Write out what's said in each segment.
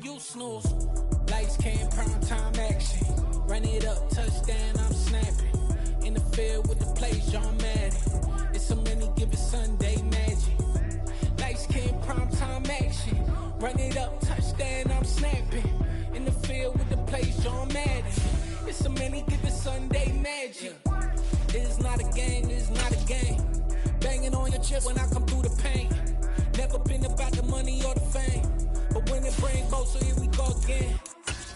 you snooze. Lights came, prime time action. Run it up, touchdown, I'm snapping. In the field with the plays, John Madden. It's so many, give it Sunday magic. Lights came, prime time action. Run it up, touchdown, I'm snapping. In the field with the plays, John Madden. It's so many, give it Sunday magic. It's not a game, it's not a game. Banging on your chest when I come through the paint. Never been about the money or the fame. But when it bring both, so here we go again.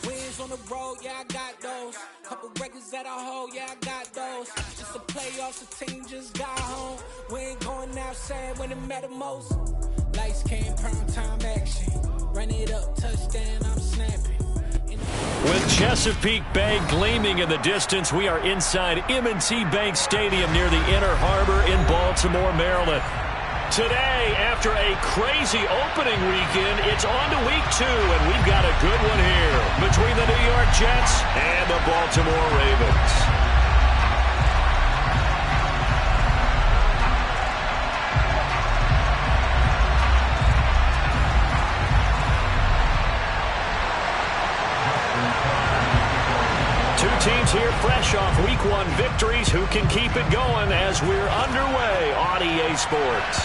Wins on the road, yeah, I got those. Couple records that I hold, yeah, I got those. Just the playoffs, the team just got home. We ain't going outside when it matter most. Lights came, prime time action. Run it up, touchdown, I'm snapping. With Chesapeake Bay gleaming in the distance, we are inside M&T Bank Stadium near the Inner Harbor in Baltimore, Maryland. Today, after a crazy opening weekend, it's on to week 2, and we've got a good one here between the New York Jets and the Baltimore Ravens. Two teams here fresh off Week 1 victories. Who can keep it going as we're underway on EA Sports?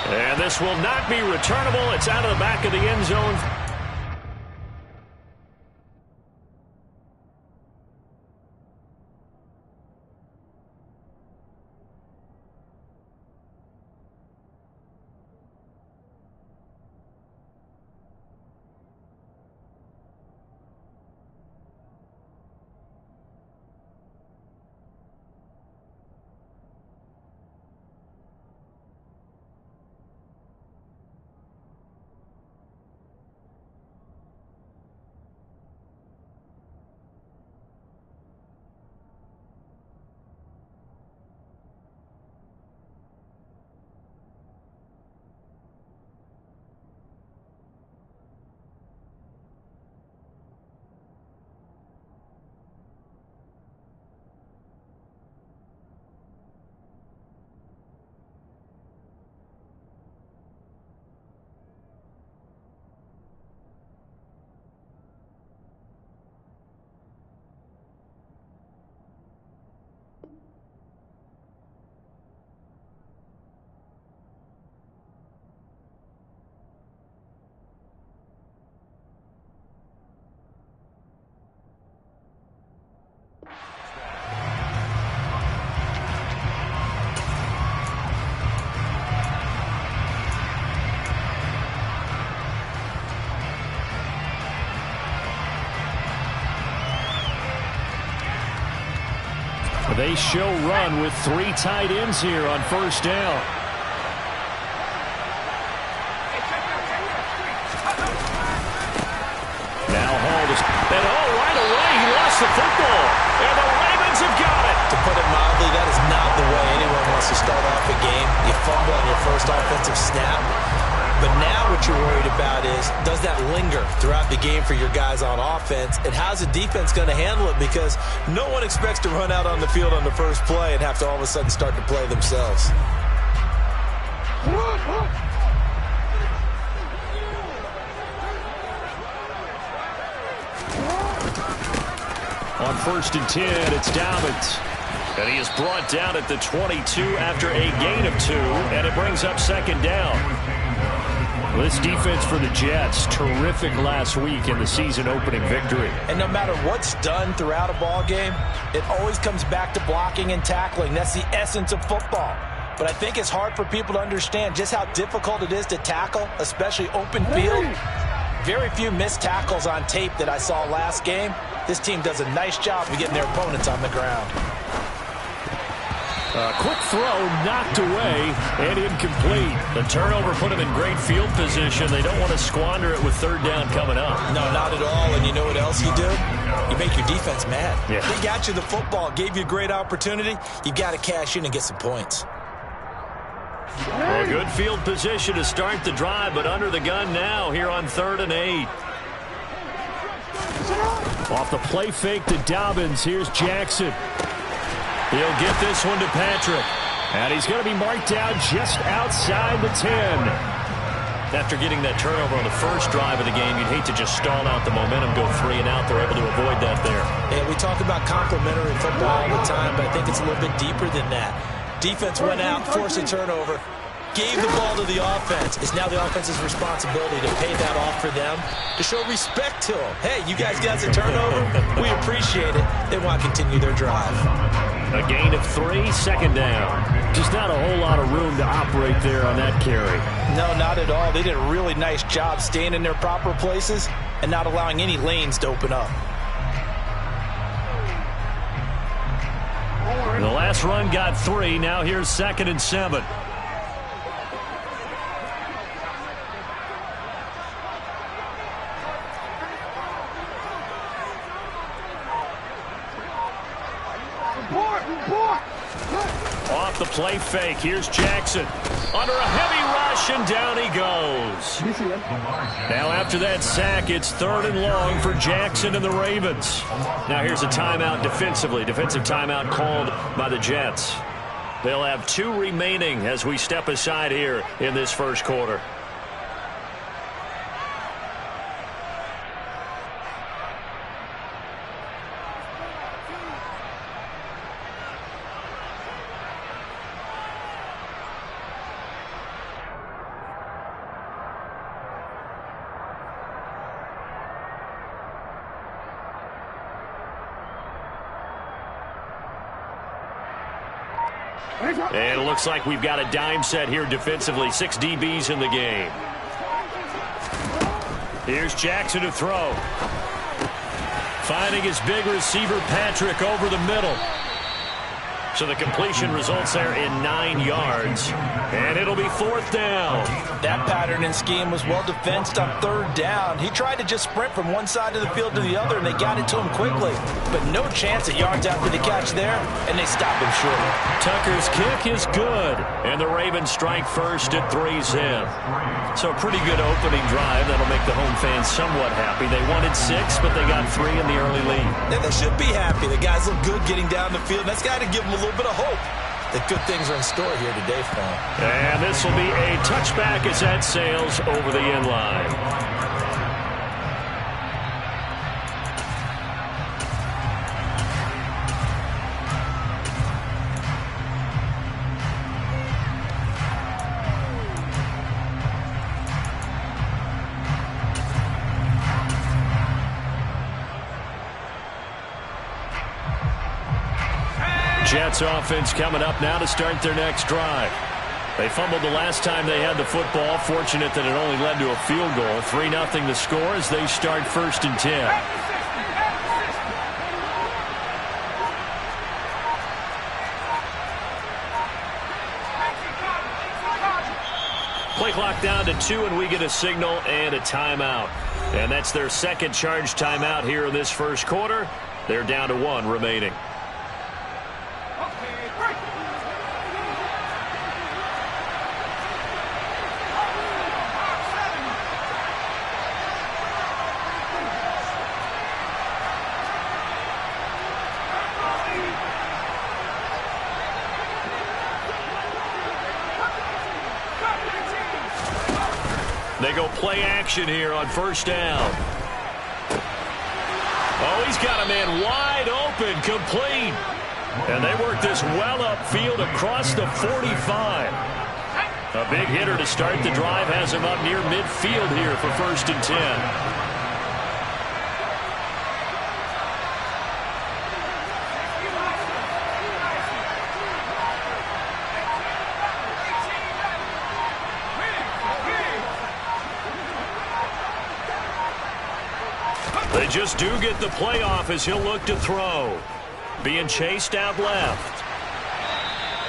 And this will not be returnable. It's out of the back of the end zone. They show run with 3 tight ends here on first down. Now Hall is, and right away he lost the football, and the Ravens have got it. To put it mildly, that is not the way anyone wants to start off a game. You fumble on your first offensive snap. But now what you're worried about is, does that linger throughout the game for your guys on offense? And how's the defense going to handle it? Because no one expects to run out on the field on the first play and have to all of a sudden start to play themselves. On 1st and 10, it's Dobbins. And he is brought down at the 22 after a gain of 2, and it brings up 2nd down. This defense for the Jets, terrific last week in the season-opening victory. And no matter what's done throughout a ball game, it always comes back to blocking and tackling. That's the essence of football. But I think it's hard for people to understand just how difficult it is to tackle, especially open field. Very few missed tackles on tape that I saw last game. This team does a nice job of getting their opponents on the ground. Quick throw knocked away and incomplete. The turnover put them in great field position. They don't want to squander it with 3rd down coming up. No, not at all. And you know what else you do? You make your defense mad. Yeah. They got you the football, gave you a great opportunity. You got to cash in and get some points. Well, good field position to start the drive, but under the gun now here on 3rd and 8. Off the play fake to Dobbins. Here's Jackson. He'll get this one to Patrick. And he's going to be marked down just outside the 10. After getting that turnover on the first drive of the game, you'd hate to just stall out the momentum, go 3 and out. They're able to avoid that there. Yeah, we talk about complementary football all the time, but I think it's a little bit deeper than that. Defense went out, forced a turnover, gave the ball to the offense. It's now the offense's responsibility to pay that off for them, to show respect to them. Hey, you guys got a turnover? We appreciate it. They want to continue their drive. A gain of 3, second down. Just not a whole lot of room to operate there on that carry. No, not at all. They did a really nice job staying in their proper places and not allowing any lanes to open up. The last run got 3. Now here's 2nd and 7. Off the play fake. Here's Jackson. Under a heavy rush, and down he goes. Now after that sack, it's 3rd and long for Jackson and the Ravens. Now here's a timeout defensively. Defensive timeout called by the Jets. They'll have 2 remaining as we step aside here in this first quarter. And it looks like we've got a dime set here defensively. 6 DBs in the game. Here's Jackson to throw. Finding his big receiver, Patrick, over the middle. So the completion results there in 9 yards. And it'll be 4th down. That pattern and scheme was well defensed on 3rd down. He tried to just sprint from one side of the field to the other, and they got it to him quickly. But no chance at yards after the catch there, and they stopped him short. Tucker's kick is good. And the Ravens strike first at 3-zip. So a pretty good opening drive. That'll make the home fans somewhat happy. They wanted 6, but they got 3 in the early lead. And they should be happy. The guys look good getting down the field. That's got to give them a little bit of hope that good things are in store here today for them. And this will be a touchback as that sails over the end line. Jets offense coming up now to start their next drive. They fumbled the last time they had the football. Fortunate that it only led to a field goal. 3-0 the score as they start 1st and 10. Play clock down to 2, and we get a signal and a timeout. And that's their 2nd charge timeout here in this first quarter. They're down to 1 remaining. They go play action here on 1st down. Oh, he's got a man wide open, complete. And they work this well upfield across the 45. A big hitter to start the drive has him up near midfield here for 1st and 10. They just do get the playoff as he'll look to throw. Being chased out left.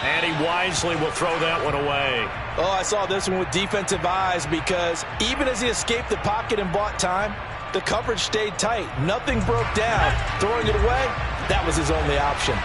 And he wisely will throw that one away. Oh, I saw this one with defensive eyes because even as he escaped the pocket and bought time, the coverage stayed tight. Nothing broke down. Throwing it away, that was his only option.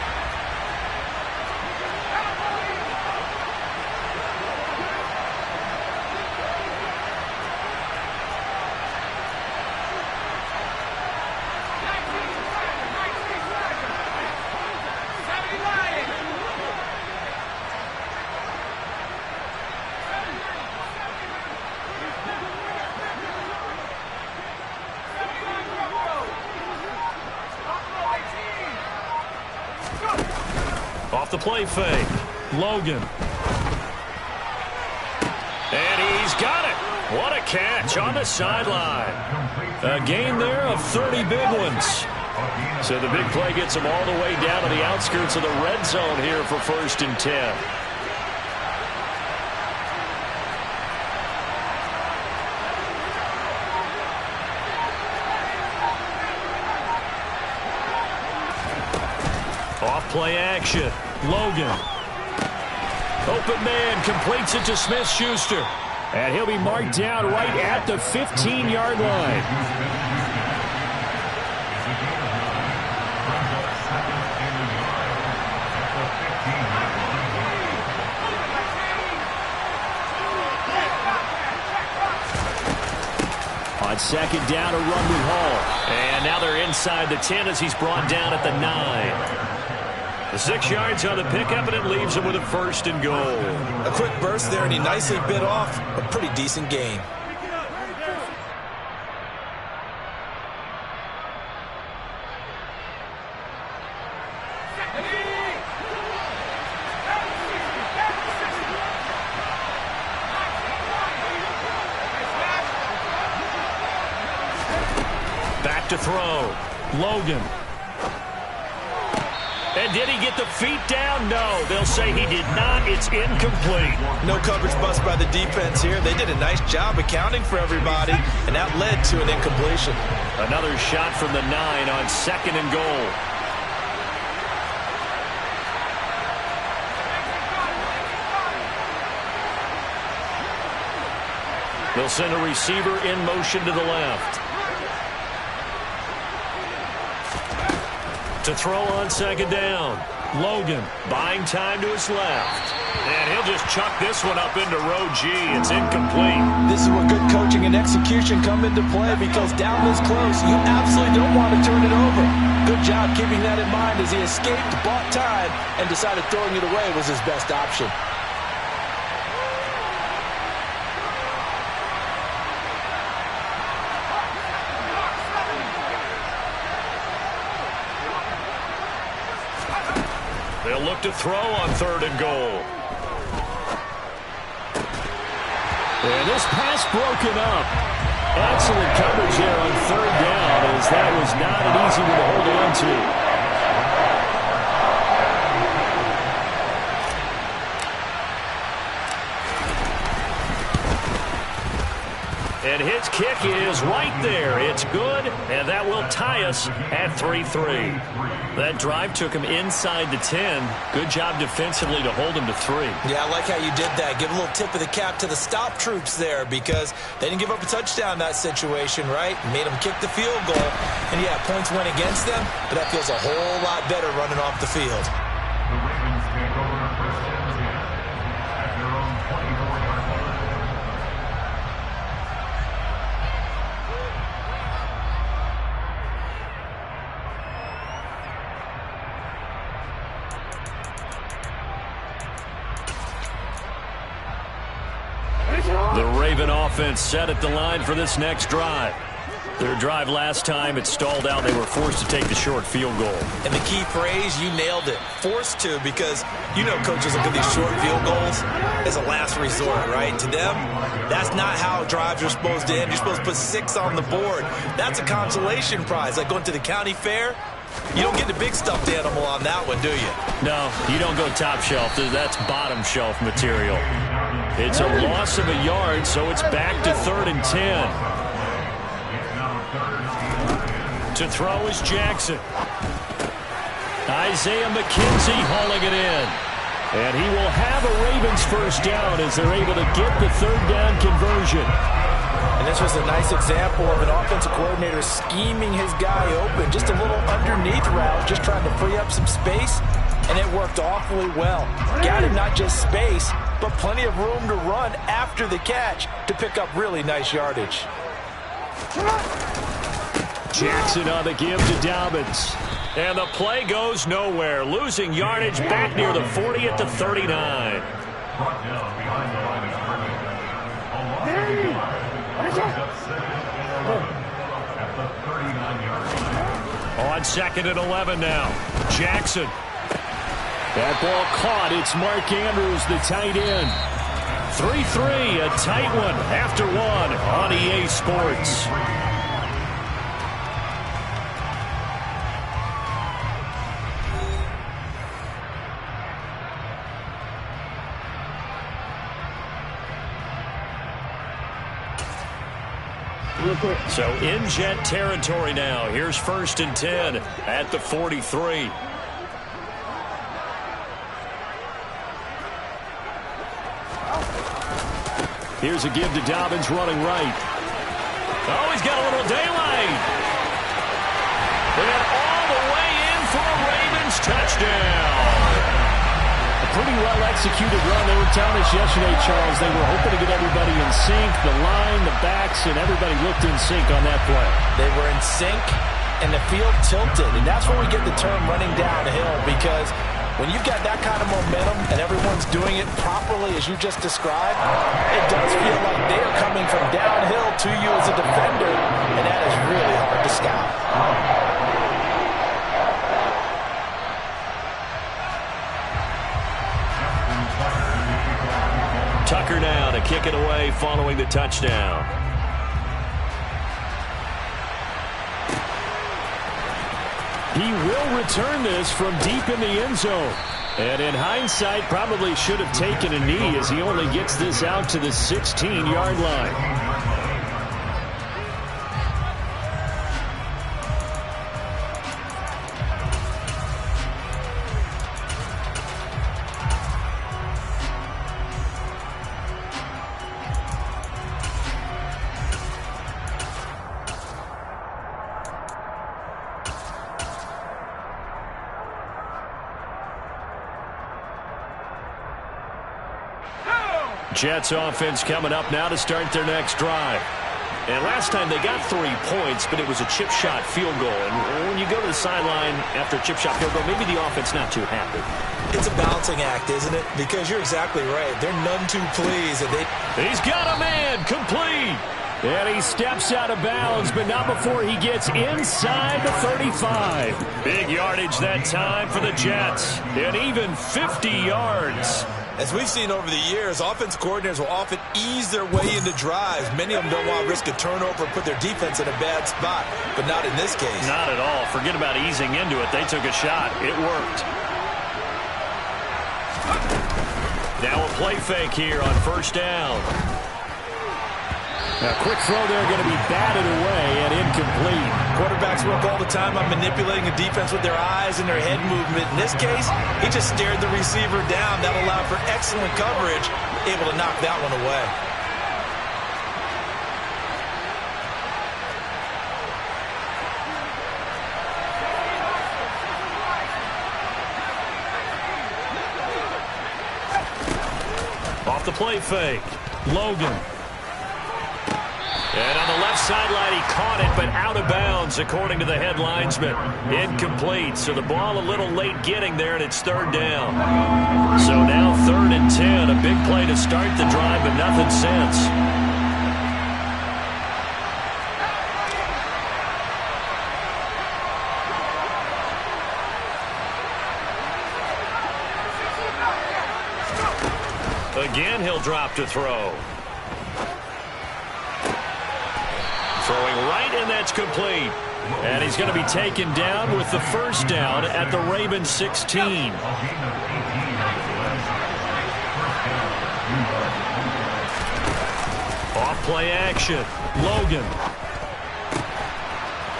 Off the play fake. Logan. And he's got it. What a catch on the sideline. A gain there of 30 big ones. So the big play gets him all the way down to the outskirts of the red zone here for 1st and 10. Off play action. Logan. Open man completes it to Smith-Schuster. And he'll be marked down right at the 15-yard line. On 2nd down, a run with Hall. And now they're inside the 10 as he's brought down at the 9. 6 yards on the pickup, and it leaves him with a 1st and goal. A quick burst there, and he nicely bit off a pretty decent gain. Back to throw. Logan. And did he get the feet down? No. They'll say he did not. It's incomplete. No coverage bust by the defense here. They did a nice job accounting for everybody, and that led to an incompletion. Another shot from the 9 on 2nd and goal. They'll send a receiver in motion to the left. To throw on 2nd down. Logan buying time to his left. And he'll just chuck this one up into row G. It's incomplete. This is where good coaching and execution come into play, because down this close, you absolutely don't want to turn it over. Good job keeping that in mind as he escaped, bought time, and decided throwing it away was his best option. They'll look to throw on 3rd and goal. And this pass broken up. Excellent coverage there on 3rd down, as that was not an easy one to hold on to. And his kick is right there. It's good, and that will tie us at 3-3. That drive took him inside the 10. Good job defensively to hold him to 3. Yeah, I like how you did that. Give a little tip of the cap to the stop troops there, because they didn't give up a touchdown in that situation, right? Made them kick the field goal. And yeah, points went against them, but that feels a whole lot better running off the field. The Ravens take over 1st and 10 at their own 24-yard line. The Raven offense set at the line for this next drive. Their drive last time, it stalled out. They were forced to take the short field goal. And the key phrase, you nailed it. Forced to, because you know coaches look at these short field goals as a last resort, right? To them, that's not how drives are supposed to end. You're supposed to put 6 on the board. That's a consolation prize, like going to the county fair. You don't get the big stuffed animal on that one, do you? No, you don't go top shelf. That's bottom shelf material. It's a loss of a yard, so it's back to 3rd and 10. To throw is Jackson. Isaiah McKenzie hauling it in. And he will have a Ravens 1st down as they're able to get the 3rd down conversion. And this was a nice example of an offensive coordinator scheming his guy open. Just a little underneath route, just trying to free up some space. And it worked awfully well. Got him not just space, but plenty of room to run after the catch to pick up really nice yardage. Jackson on the give to Dobbins. And the play goes nowhere. Losing yardage back near the 40 at the 39. Brought down behind the line of scrimmage. A loss of 2 yards. Up 2nd and 11 at the 39-yard line. On 2nd and 11 now. Jackson. That ball caught. It's Mark Andrews, the tight end. 3-3, a tight one after one on EA Sports. So in Jet territory now. Here's 1st and 10 at the 43. Here's a give to Dobbins running right. Oh, he's got a little daylight. And all the way in for a Ravens touchdown. A pretty well-executed run. They were telling us yesterday, Charles, they were hoping to get everybody in sync. The line, the backs, and everybody looked in sync on that play. They were in sync, and the field tilted. And that's where we get the term running downhill, because when you've got that kind of momentum and everyone's doing it properly as you just described, it does feel like they are coming from downhill to you as a defender, and that is really hard to stop. Tucker now to kick it away following the touchdown. He will return this from deep in the end zone. And in hindsight, probably should have taken a knee as he only gets this out to the 16-yard line. Jets offense coming up now to start their next drive. And last time they got 3 points, but it was a chip shot field goal. And when you go to the sideline after a chip shot field goal, maybe the offense not too happy. It's a balancing act, isn't it? Because you're exactly right. They're none too pleased. And he's got a man complete. And he steps out of bounds, but not before he gets inside the 35. Big yardage that time for the Jets. And even 50 yards. As we've seen over the years, offense coordinators will often ease their way into drives. Many of them don't want to risk a turnover and put their defense in a bad spot, but not in this case. Not at all. Forget about easing into it. They took a shot. It worked. Now a play fake here on 1st down. A quick throw there going to be batted away and incomplete. Quarterbacks work all the time on manipulating the defense with their eyes and their head movement. In this case, he just stared the receiver down. That allowed for excellent coverage, able to knock that one away. Off the play fake, Logan. And on the left sideline, he caught it, but out of bounds, according to the head linesman. Incomplete, so the ball a little late getting there, and it's 3rd down. So now 3rd and 10, a big play to start the drive, but nothing since. Again, he'll drop to throw. Throwing right, and that's complete. And he's going to be taken down with the 1st down at the Ravens 16. Off play action. Logan.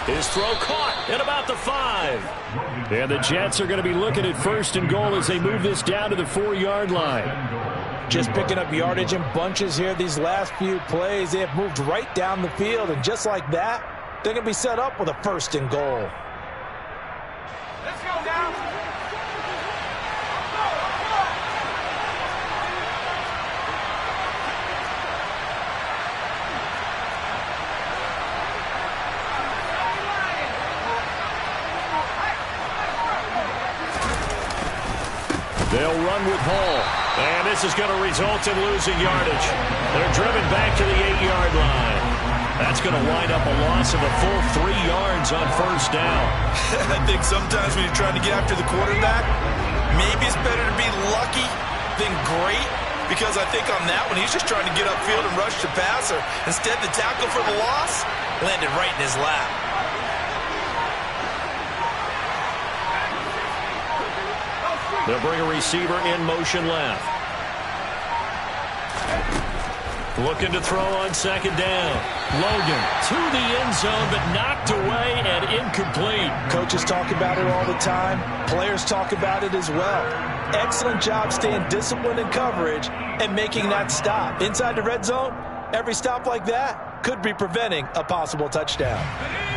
His throw caught at about the 5. And the Jets are going to be looking at 1st and goal as they move this down to the 4-yard line. Just picking up yardage in bunches here these last few plays. They have moved right down the field, and just like that, they're going to be set up with a 1st and goal. Let's go now. They'll run with Hall. And this is going to result in losing yardage. They're driven back to the 8-yard line. That's going to wind up a loss of a full 3 yards on first down. I think sometimes when you're trying to get after the quarterback, maybe it's better to be lucky than great, because I think on that one, he's just trying to get upfield and rush the passer. Instead, the tackle for the loss landed right in his lap. They'll bring a receiver in motion left. Looking to throw on second down. Logan to the end zone, but knocked away and incomplete. Coaches talk about it all the time. Players talk about it as well. Excellent job staying disciplined in coverage and making that stop. Inside the red zone, every stop like that could be preventing a possible touchdown.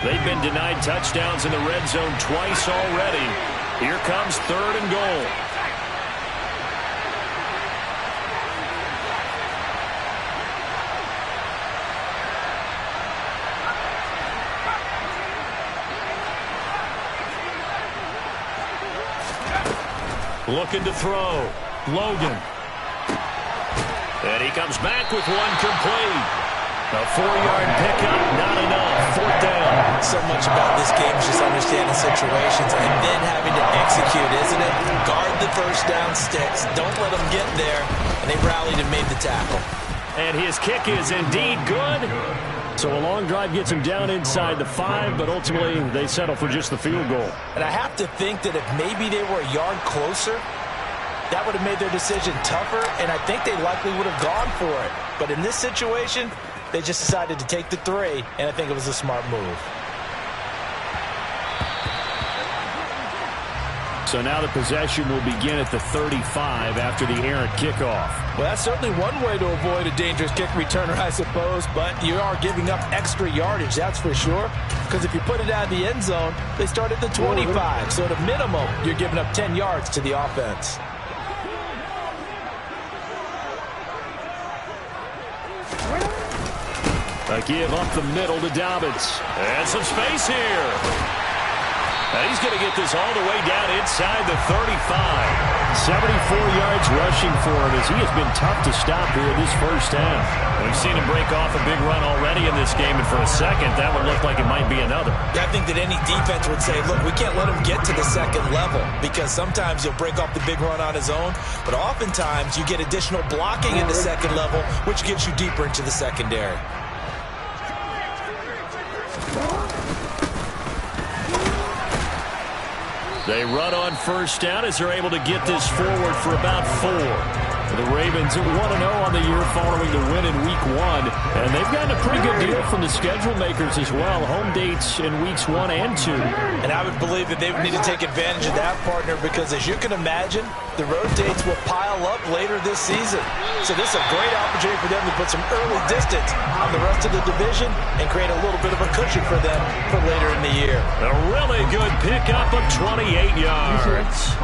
They've been denied touchdowns in the red zone twice already. Here comes 3rd and goal. Looking to throw. Logan. And he comes back with one complete. A 4-yard pickup, not enough. 4th down. So much about this game is just understanding situations and then having to execute, isn't it? Guard the first down sticks. Don't let them get there. And they rallied and made the tackle. And his kick is indeed good. So a long drive gets him down inside the 5, but ultimately they settle for just the field goal. And I have to think that if maybe they were a yard closer, that would have made their decision tougher, and I think they likely would have gone for it. But in this situation, they just decided to take the 3, and I think it was a smart move. So now the possession will begin at the 35 after the errant kickoff. Well, that's certainly one way to avoid a dangerous kick returner, I suppose, but you are giving up extra yardage, that's for sure. Because if you put it out of the end zone, they start at the 25. So at a minimum, you're giving up 10 yards to the offense. A give up the middle to Dobbins. And some space here. And he's going to get this all the way down inside the 35. 74 yards rushing for him as he has been tough to stop here this first half. We've seen him break off a big run already in this game, and for a second, that would look like it might be another. I think that any defense would say, look, we can't let him get to the second level, because sometimes he'll break off the big run on his own, but oftentimes you get additional blocking in the second level, which gets you deeper into the secondary. They run on first down as they're able to get this forward for about 4. The Ravens 1-0 on the year following the win in Week 1. And they've gotten a pretty good deal from the schedule makers as well. Home dates in Weeks 1 and 2. And I would believe that they would need to take advantage of that, partner, because as you can imagine, the road dates will pile up later this season. So this is a great opportunity for them to put some early distance on the rest of the division and create a little bit of a cushion for them for later in the year. A really good pickup of 28 yards.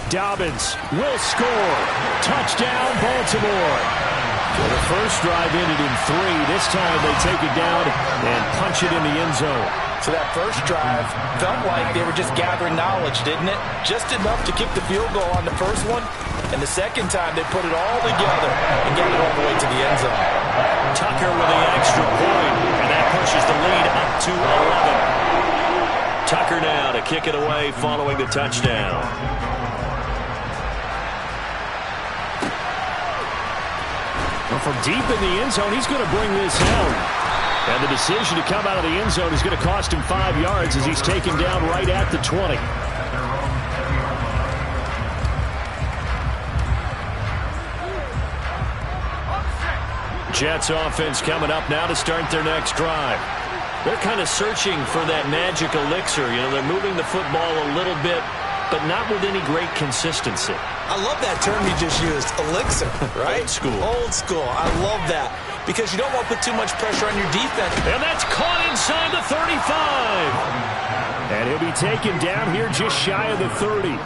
Dobbins will score. Touchdown, Baltimore. Well, the first drive ended in 3. This time they take it down and punch it in the end zone. So that first drive felt like they were just gathering knowledge, didn't it? Just enough to kick the field goal on the first one. And the second time they put it all together and got it all the way to the end zone. Tucker with the extra point, and that pushes the lead up to 11. Tucker now to kick it away following the touchdown. Well, from deep in the end zone, he's going to bring this home. And the decision to come out of the end zone is going to cost him 5 yards as he's taken down right at the 20. Jets offense coming up now to start their next drive. They're kind of searching for that magic elixir. You know, they're moving the football a little bit, but not with any great consistency. I love that term you just used, elixir, right? Old school. Old school. I love that because you don't want to put too much pressure on your defense. And that's caught inside the 35. And he'll be taken down here just shy of the 30.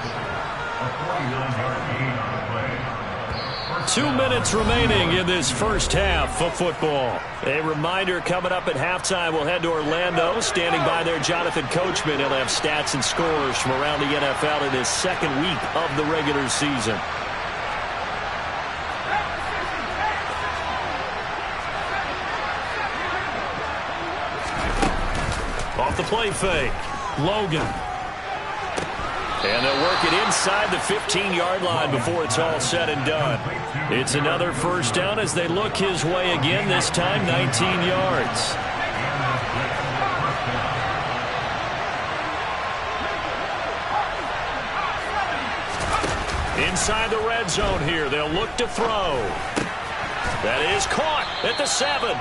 2 minutes remaining in this first half of football. A reminder coming up at halftime, we'll head to Orlando. Standing by there, Jonathan Coachman. He'll have stats and scores from around the NFL in his second week of the regular season. Off the play fake. Logan. And they'll work it inside the 15-yard line before it's all said and done. It's another first down as they look his way again, this time 19 yards. Inside the red zone here, they'll look to throw. That is caught at the 7.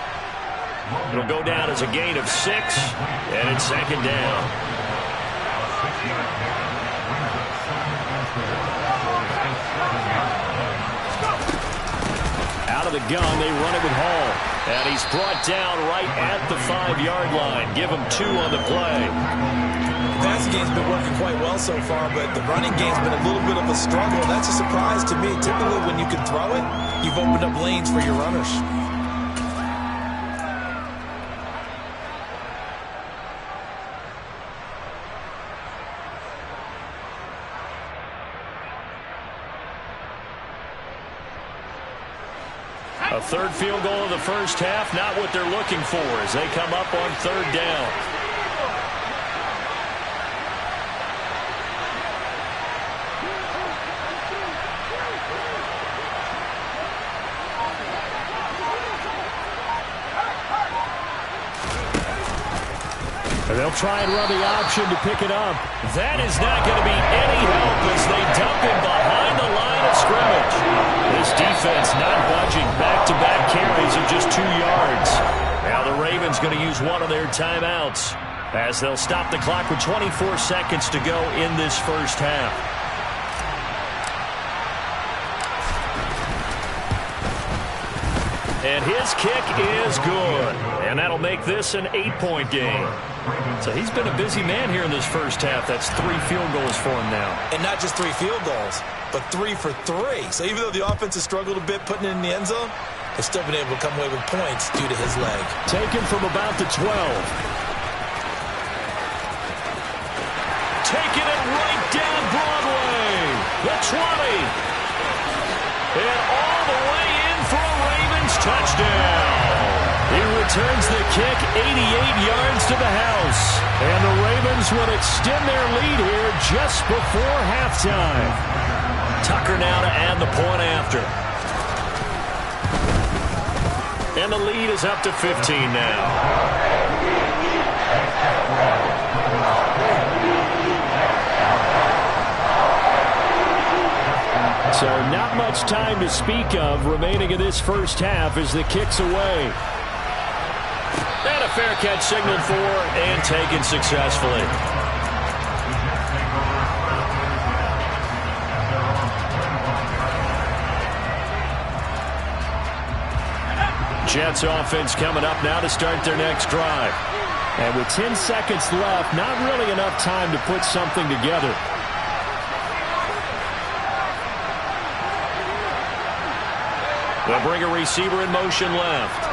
It'll go down as a gain of 6, and it's second down. Out of the gun, they run it with Hall. And he's brought down right at the 5-yard line. Give him 2 on the play. The passing game's been working quite well so far, but the running game's been a little bit of a struggle. That's a surprise to me. Typically, when you can throw it, you've opened up lanes for your runners. A third field goal of the first half, not what they're looking for as they come up on third down. And they'll try and run the option to pick it up. That is not going to be any help as they dump him behind the line of scrimmage. This defense not budging. Back-to-back carries of just 2 yards. Now the Ravens going to use one of their timeouts as they'll stop the clock with 24 seconds to go in this first half. And his kick is good. And that'll make this an 8-point game. So he's been a busy man here in this first half. That's 3 field goals for him now. And not just 3 field goals, but 3 for 3. So even though the offense has struggled a bit putting it in the end zone, they've still been able to come away with points due to his leg. Taken from about the 12. Taking it right down Broadway. The 20. And all the way in for a Ravens touchdown. He returns the kick 88 yards to the house. And the Ravens will extend their lead here just before halftime. Tucker now to add the point after. And the lead is up to 15 now. So not much time to speak of remaining in this first half as the kick's away. And a fair catch signaled for and taken successfully. Jets offense coming up now to start their next drive. And with 10 seconds left, not really enough time to put something together. They'll bring a receiver in motion left.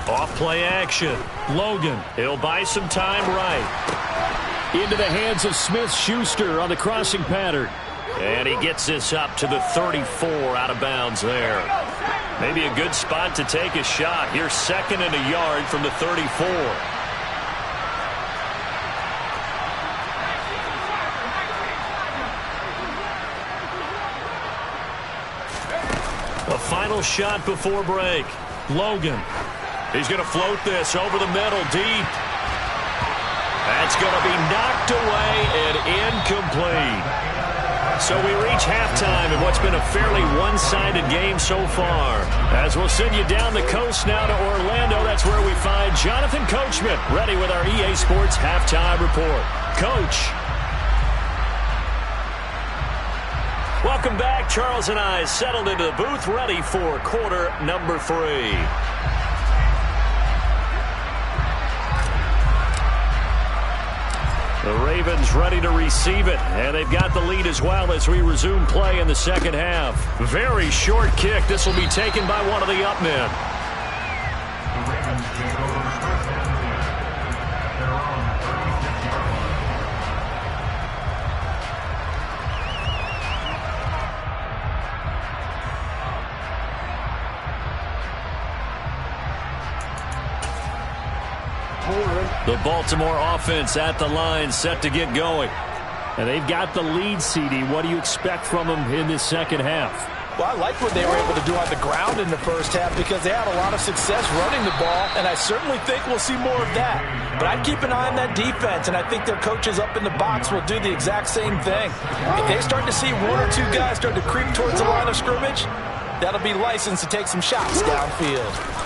Off-play action. Logan. He'll buy some time right. Into the hands of Smith-Schuster on the crossing pattern. And he gets this up to the 34 out of bounds there. Maybe a good spot to take a shot. Here's 2nd and a yard from the 34. A final shot before break. Logan. He's going to float this over the middle deep. That's going to be knocked away and incomplete. So we reach halftime in what's been a fairly one-sided game so far. As we'll send you down the coast now to Orlando, that's where we find Jonathan Coachman ready with our EA Sports Halftime Report. Coach. Welcome back. Charles and I settled into the booth ready for quarter number 3. The Ravens ready to receive it, and they've got the lead as well as we resume play in the second half. Very short kick. This will be taken by one of the up men. The Baltimore offense at the line, set to get going. And they've got the lead, CD. What do you expect from them in this second half? Well, I liked what they were able to do on the ground in the first half because they had a lot of success running the ball, and I certainly think we'll see more of that. But I'd keep an eye on that defense, and I think their coaches up in the box will do the exact same thing. If they start to see one or two guys start to creep towards the line of scrimmage, that'll be licensed to take some shots downfield.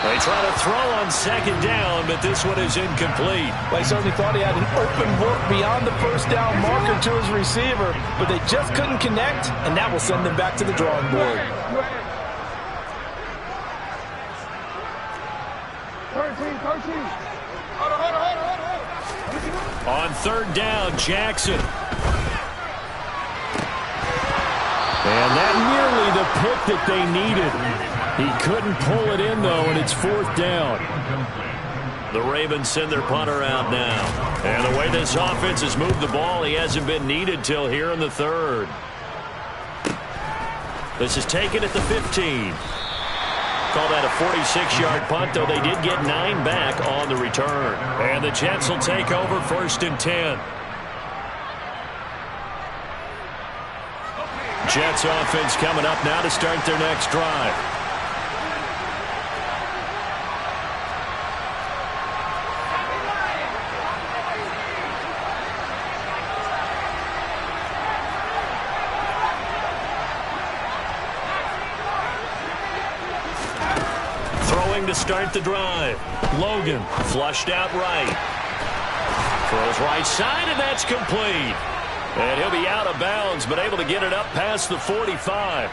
They try to throw on second down, but this one is incomplete. Well, he certainly thought he had an open look beyond the first down marker to his receiver, but they just couldn't connect, and that will send them back to the drawing board. On third down, Jackson. And that nearly the pick that they needed. He couldn't pull it in, though, and it's fourth down. The Ravens send their punter out now. And the way this offense has moved the ball, he hasn't been needed till here in the third. This is taken at the 15. Call that a 46-yard punt, though they did get 9 back on the return. And the Jets will take over first and 10. Jets offense coming up now to start their next drive. Throwing to start the drive. Logan flushed out right. Throws right side, and that's complete. And he'll be out of bounds, but able to get it up past the 45.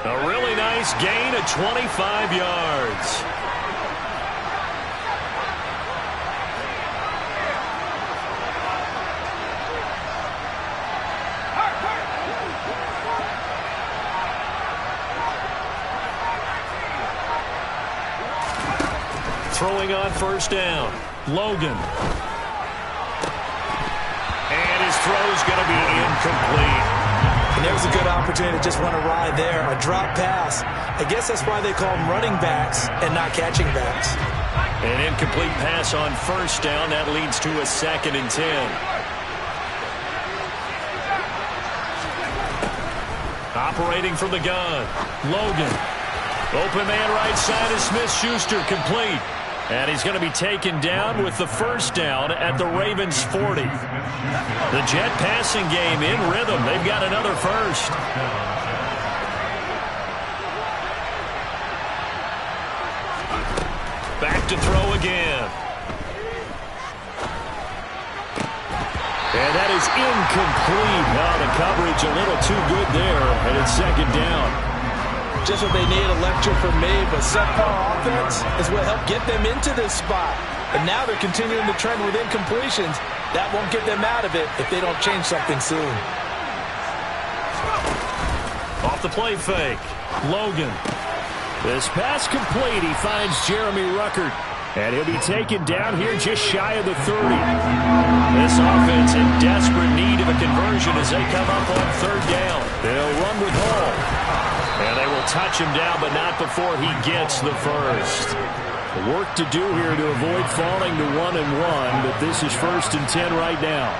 A really nice gain of 25 yards. Throwing on first down. Logan. And his throw's going to be incomplete. And there's a good opportunity to just run a ride there, a drop pass. I guess that's why they call them running backs and not catching backs. An incomplete pass on first down. That leads to a 2nd and 10. Operating from the gun. Logan. Open man right side of Smith-Schuster, complete. And he's going to be taken down with the first down at the Ravens' 40. The Jet passing game in rhythm. They've got another first. Back to throw again. And that is incomplete. Now the coverage a little too good there, and it's second down. Just what they need, a lecture from me, but subpar offense is what helped get them into this spot. And now they're continuing the trend with incompletions. That won't get them out of it if they don't change something soon. Off the play fake. Logan. This pass complete. He finds Jeremy Ruckert. And he'll be taken down here just shy of the 30. This offense in desperate need of a conversion as they come up on third down. They'll run with Hall. And they will touch him down, but not before he gets the first. Work to do here to avoid falling to 1-1, but this is first and 10 right now.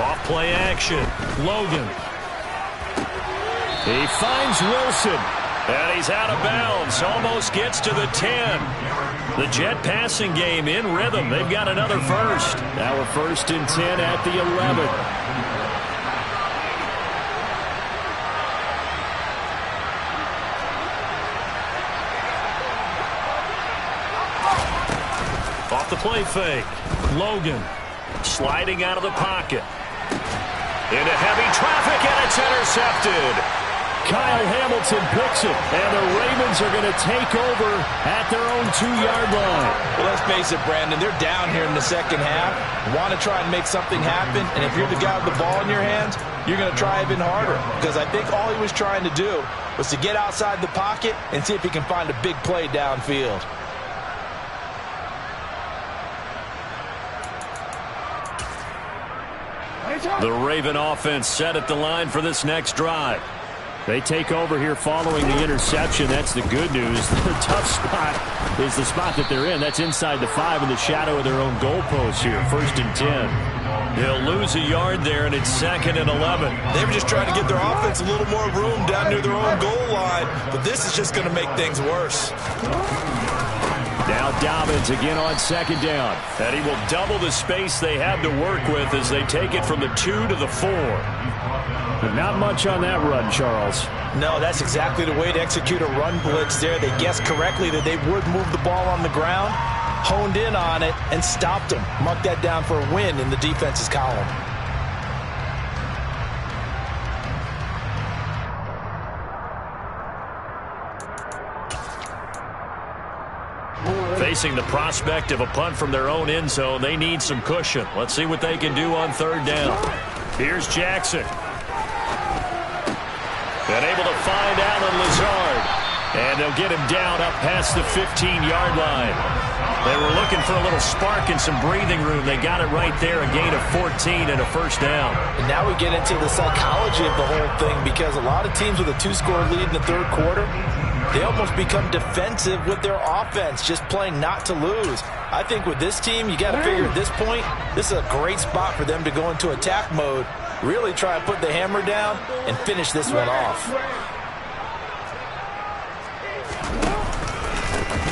Off play action. Logan. He finds Wilson. And he's out of bounds. Almost gets to the 10. The Jet passing game in rhythm. They've got another first. Now a first and 10 at the 11. Off the play fake. Logan sliding out of the pocket. Into heavy traffic, and it's intercepted. Kyle Hamilton picks it, and the Ravens are going to take over at their own 2-yard line. Well, let's face it, Brandon, they're down here in the second half. Want to try and make something happen, and if you're the guy with the ball in your hands, you're going to try even harder, because I think all he was trying to do was to get outside the pocket and see if he can find a big play downfield. The Raven offense set at the line for this next drive. They take over here following the interception. That's the good news. The tough spot is the spot that they're in. That's inside the 5 in the shadow of their own goalpost here. 1st and 10. They'll lose a yard there, and it's 2nd and 11. They were just trying to give their offense a little more room down near their own goal line, but this is just going to make things worse. Now Dobbins again on 2nd down. And he will double the space they have to work with as they take it from the 2 to the 4. But not much on that run, Charles. No, that's exactly the way to execute a run blitz there. They guessed correctly that they would move the ball on the ground, honed in on it, and stopped them. Mark that down for a win in the defense's column. Facing the prospect of a punt from their own end zone, they need some cushion. Let's see what they can do on 3rd down. Here's Jackson. And able to find Alan Lazard. And they'll get him down up past the 15-yard line. They were looking for a little spark and some breathing room. They got it right there, a gain of 14 and a 1st down. And now we get into the psychology of the whole thing, because a lot of teams with a 2-score lead in the 3rd quarter, they almost become defensive with their offense, just playing not to lose. I think with this team, you got to figure at this point, this is a great spot for them to go into attack mode, really try to put the hammer down and finish this one off.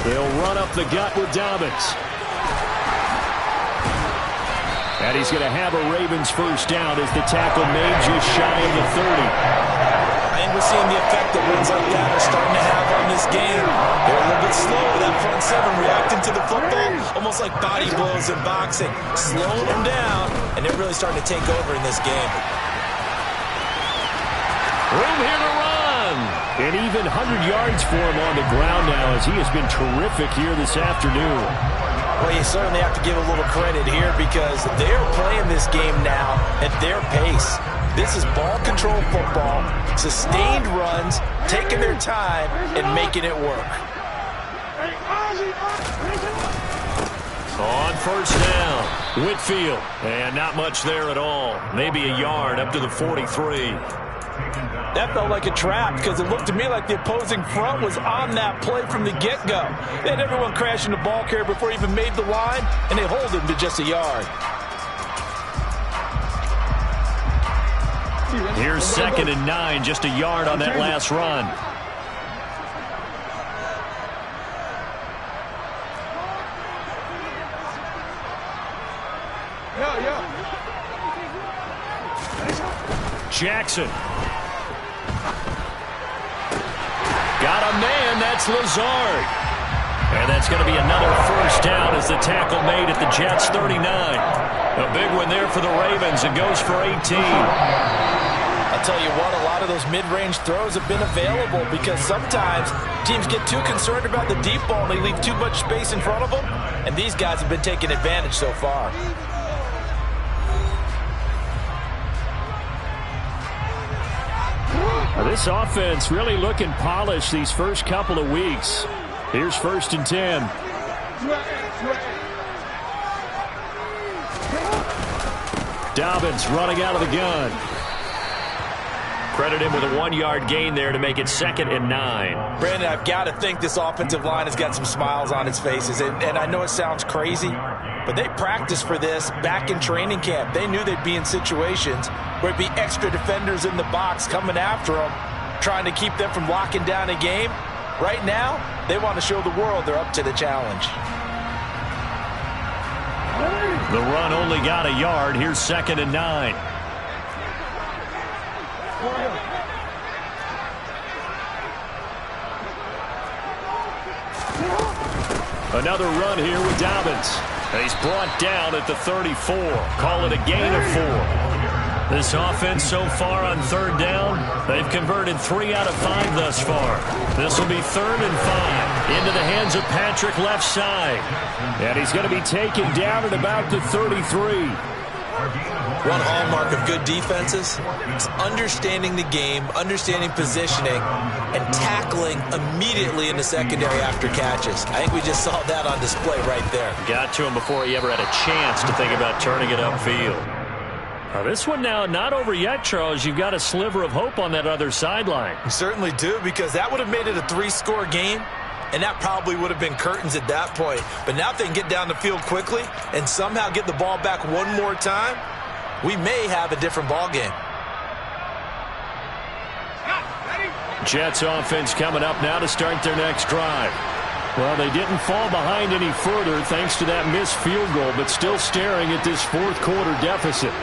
They'll run up the gut with Dobbins. And he's going to have a Ravens 1st down as the tackle made just shy of the 30. I think we're seeing the effect that wins like that are starting to have on this game. They're a little bit slow, that front 7 reacting to the football, almost like body blows in boxing, slowing them down, and they're really starting to take over in this game. Room here to run. And even 100 yards for him on the ground now, as he has been terrific here this afternoon. Well, you certainly have to give a little credit here, because they're playing this game now at their pace. This is ball control football, sustained runs, taking their time and making it work. On 1st down, Whitfield. And not much there at all. Maybe a yard up to the 43. That felt like a trap, because it looked to me like the opposing front was on that play from the get-go. They had everyone crashing the ball carrier before he even made the line, and they hold him to just a yard. Here's 2nd and 9, just a yard on that last run. Jackson. Got a man, that's Lazard. And that's going to be another 1st down as the tackle made at the Jets' 39. A big one there for the Ravens. It goes for 18. I'll tell you what, a lot of those mid-range throws have been available, because sometimes teams get too concerned about the deep ball and they leave too much space in front of them, and these guys have been taking advantage so far. This offense really looking polished these first couple of weeks. Here's 1st and 10. Dobbins running out of the gun. Credit him with a 1-yard gain there to make it 2nd and 9. Brandon, I've got to think this offensive line has got some smiles on its faces. And I know it sounds crazy, but they practiced for this back in training camp. They knew they'd be in situations where it'd be extra defenders in the box coming after them, trying to keep them from locking down a game. Right now, they want to show the world they're up to the challenge. The run only got a yard. Here's 2nd and 9. Another run here with Dobbins. He's brought down at the 34. Call it a gain of 4. This offense so far on 3rd down, they've converted 3 out of 5 thus far. This will be 3rd and 5. Into the hands of Patrick left side. And he's going to be taken down at about the 33. One hallmark of good defenses is understanding the game, understanding positioning, and tackling immediately in the secondary after catches. I think we just saw that on display right there. Got to him before he ever had a chance to think about turning it upfield. This one now not over yet, Charles. You've got a sliver of hope on that other sideline. You certainly do, because that would have made it a 3-score game, and that probably would have been curtains at that point. But now if they can get down the field quickly and somehow get the ball back one more time, we may have a different ball game. Jets offense coming up now to start their next drive. Well, they didn't fall behind any further thanks to that missed field goal, but still staring at this fourth quarter deficit.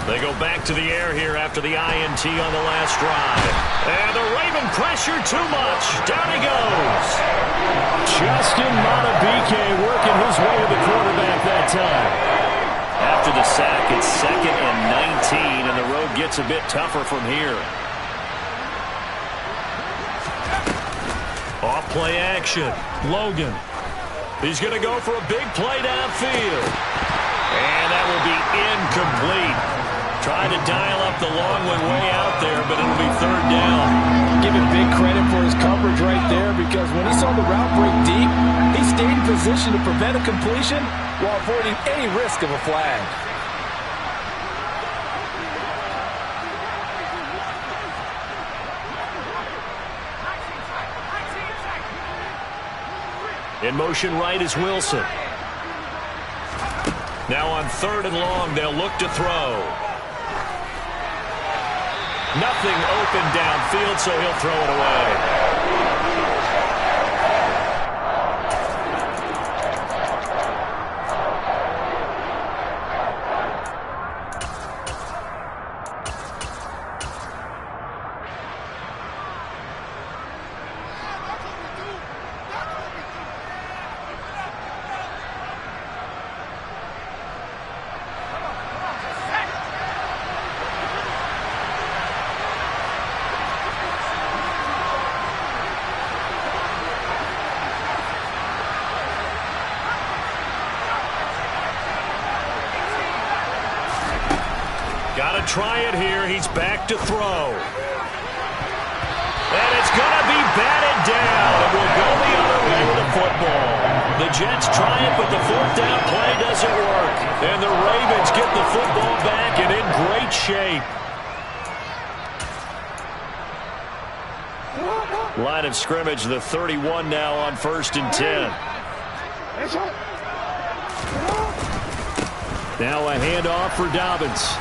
They go back to the air here after the INT on the last drive. And the Raven pressure too much. Down he goes. Justin Madubuike working his way to the quarterback that time. After the sack, it's 2nd and 19, and the road gets a bit tougher from here. Off play action. Logan. He's going to go for a big play downfield. And that will be incomplete. Trying to dial up the long one way out there, but it'll be 3rd down. Give him big credit for his coverage right there, because when he saw the route break deep, he stayed in position to prevent a completion while avoiding any risk of a flag. In motion right is Wilson. Now on 3rd and long, they'll look to throw. Nothing open downfield, so he'll throw it away. Got to try it here. He's back to throw. And it's going to be batted down. It will go the other way with the football. The Jets try it, but the 4th down play doesn't work. And the Ravens get the football back and in great shape. Line of scrimmage, the 31 now on 1st and 10. Now a handoff for Dobbins.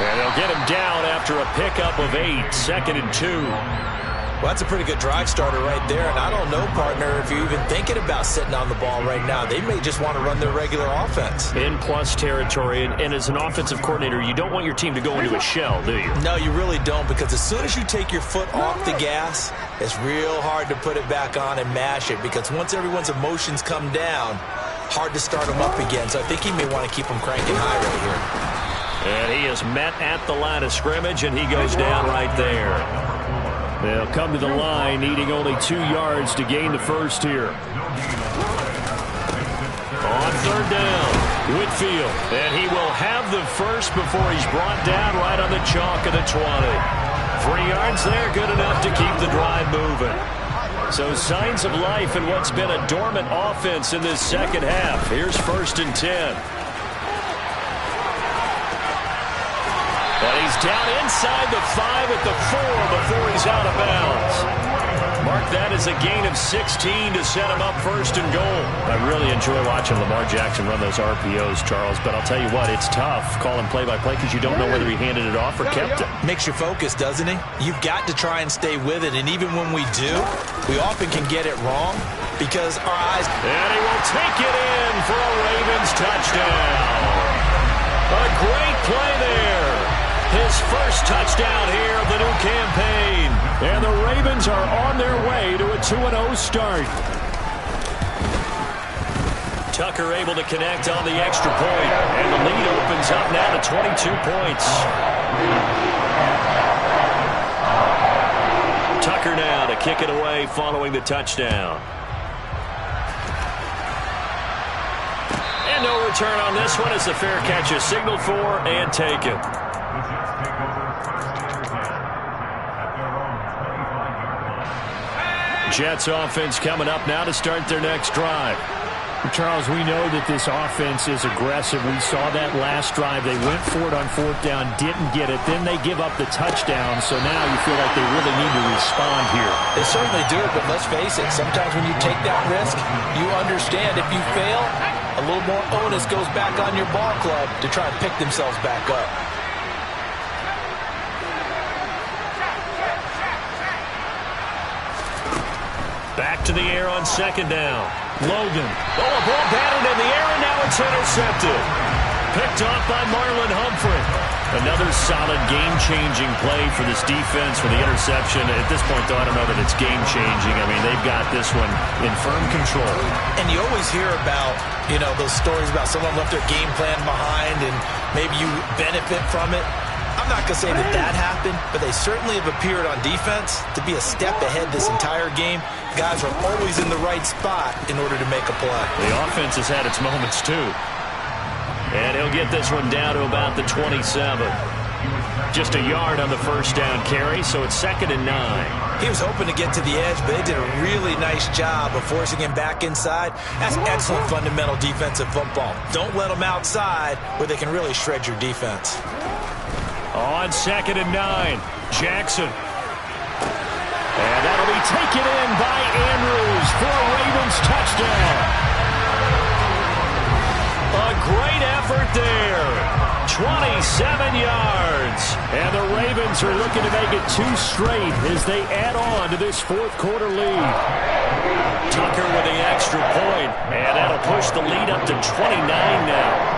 And they'll get him down after a pickup of 8, 2nd and 2. Well, that's a pretty good drive starter right there. And I don't know, partner, if you're even thinking about sitting on the ball right now. They may just want to run their regular offense. In plus territory. And as an offensive coordinator, you don't want your team to go into a shell, do you? No, you really don't, because as soon as you take your foot off the gas, it's real hard to put it back on and mash it, because once everyone's emotions come down, hard to start them up again. So I think he may want to keep them cranking high right here. And he is met at the line of scrimmage, and he goes down right there. They'll come to the line, needing only 2 yards to gain the first here. On 3rd down, Whitfield. And he will have the first before he's brought down right on the chalk of the 20. 3 yards there, good enough to keep the drive moving. So signs of life in what's been a dormant offense in this second half. Here's 1st and 10. And he's down inside the 5 at the 4 before he's out of bounds. Mark that as a gain of 16 to set him up 1st and goal. I really enjoy watching Lamar Jackson run those RPOs, Charles, but I'll tell you what, it's tough calling play-by-play because you don't know whether he handed it off or kept it. Makes you focus, doesn't he? You've got to try and stay with it, and even when we do, we often can get it wrong because our eyes... And he will take it in for a Ravens touchdown. A great play there. His first touchdown here of the new campaign. And the Ravens are on their way to a 2-0 start. Tucker able to connect on the extra point. And the lead opens up now to 22 points. Tucker now to kick it away following the touchdown. And no return on this one. It's a fair catch is signaled for and taken. Jets offense coming up now to start their next drive. Charles, we know that this offense is aggressive. We saw that last drive. They went for it on 4th down, didn't get it. Then they give up the touchdown. So now you feel like they really need to respond here. They certainly do, but let's face it. Sometimes when you take that risk, you understand if you fail, a little more onus goes back on your ball club to try and pick themselves back up. Back to the air on 2nd down. Logan. Oh, a ball batted in the air, and now it's intercepted. Picked off by Marlon Humphrey. Another solid game-changing play for this defense for the interception. At this point, though, I don't know that it's game-changing. I mean, they've got this one in firm control. And you always hear about, those stories about someone left their game plan behind and maybe you benefit from it. I'm not going to say that happened, but they certainly have appeared on defense to be a step ahead this entire game. Guys are always in the right spot in order to make a play. The offense has had its moments, too. And he'll get this one down to about the 27. Just a yard on the 1st down carry, so it's 2nd and 9. He was hoping to get to the edge, but they did a really nice job of forcing him back inside. That's excellent fundamental defensive football. Don't let them outside where they can really shred your defense. On 2nd and 9, Jackson. And that'll be taken in by Andrews for a Ravens touchdown. A great effort there. 27 yards. And the Ravens are looking to make it 2 straight as they add on to this 4th quarter lead. Tucker with the extra point, and that'll push the lead up to 29 now.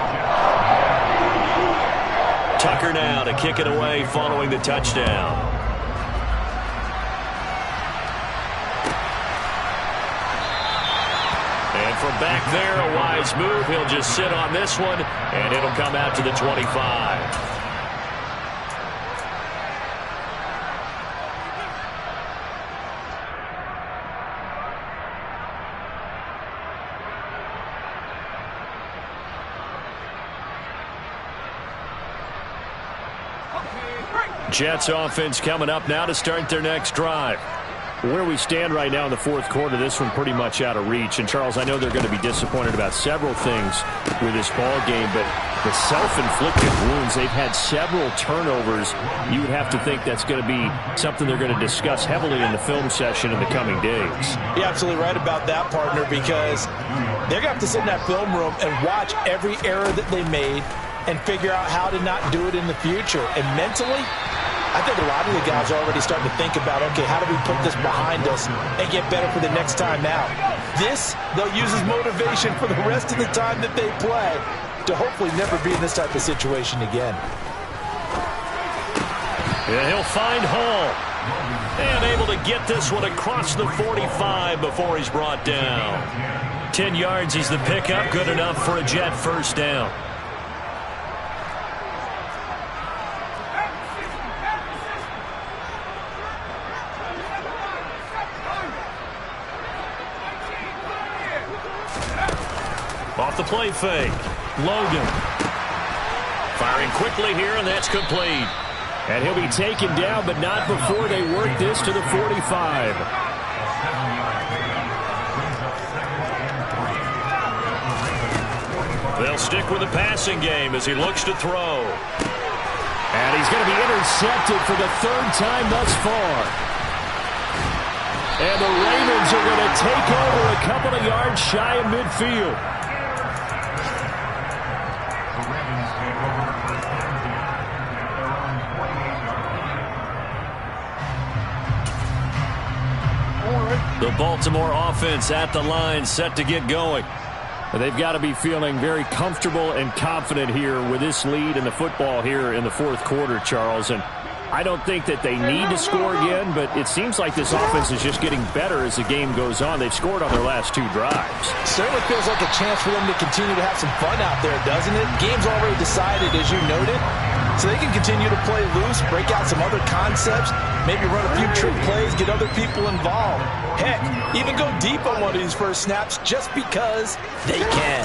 Tucker now to kick it away following the touchdown. And from back there, a wise move. He'll just sit on this one, and it'll come out to the 25. Jets offense coming up now to start their next drive. Where we stand right now in the 4th quarter, this one pretty much out of reach. And, Charles, I know they're going to be disappointed about several things with this ball game, but the self-inflicted wounds, they've had several turnovers. You would have to think that's going to be something they're going to discuss heavily in the film session in the coming days. You're absolutely right about that, partner, because they're going to have to sit in that film room and watch every error that they made and figure out how to not do it in the future. And mentally, I think a lot of the guys are already starting to think about, okay, how do we put this behind us and get better for the next time out? This, they'll use as motivation for the rest of the time that they play to hopefully never be in this type of situation again. Yeah, he'll find Hall. And able to get this one across the 45 before he's brought down. 10 yards is the pickup, good enough for a Jet 1st down. Off the play fake. Logan. Firing quickly here, and that's complete. And he'll be taken down, but not before they work this to the 45. They'll stick with the passing game as he looks to throw. And he's going to be intercepted for the 3rd time thus far. And the Ravens are going to take over a couple of yards shy of midfield. The Baltimore offense at the line, set to get going. They've got to be feeling very comfortable and confident here with this lead in the football here in the 4th quarter, Charles. And I don't think that they need to score again, but it seems like this offense is just getting better as the game goes on. They've scored on their last 2 drives. Certainly feels like a chance for them to continue to have some fun out there, doesn't it? Game's already decided, as you noted, so they can continue to play loose, break out some other concepts, maybe run a few trick plays, get other people involved. Heck, even go deep on one of these first snaps just because they can.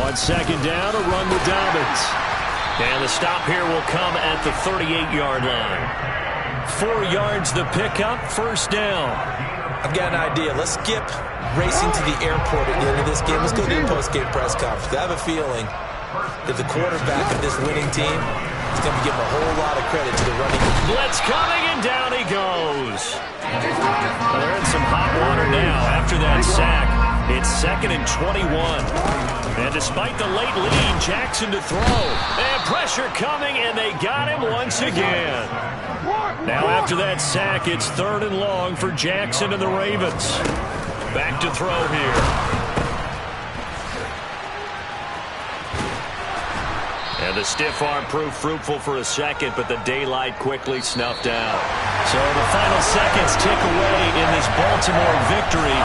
On 2nd down, a run with Dobbins. And the stop here will come at the 38-yard line. 4 yards the pickup, 1st down. I've got an idea. Let's skip racing to the airport at the end of this game. Let's go to the post-game press conference. I have a feeling that the quarterback of this winning team is going to be given a whole lot of credit to the running. Blitz coming, and down he goes. Well, they're in some hot water now after that sack. It's 2nd and 21. And despite the late lead, Jackson to throw. And pressure coming, and they got him once again. Now after that sack, it's 3rd and long for Jackson and the Ravens. Back to throw here. And the stiff arm proved fruitful for a second, but the daylight quickly snuffed out. So the final seconds tick away in this Baltimore victory.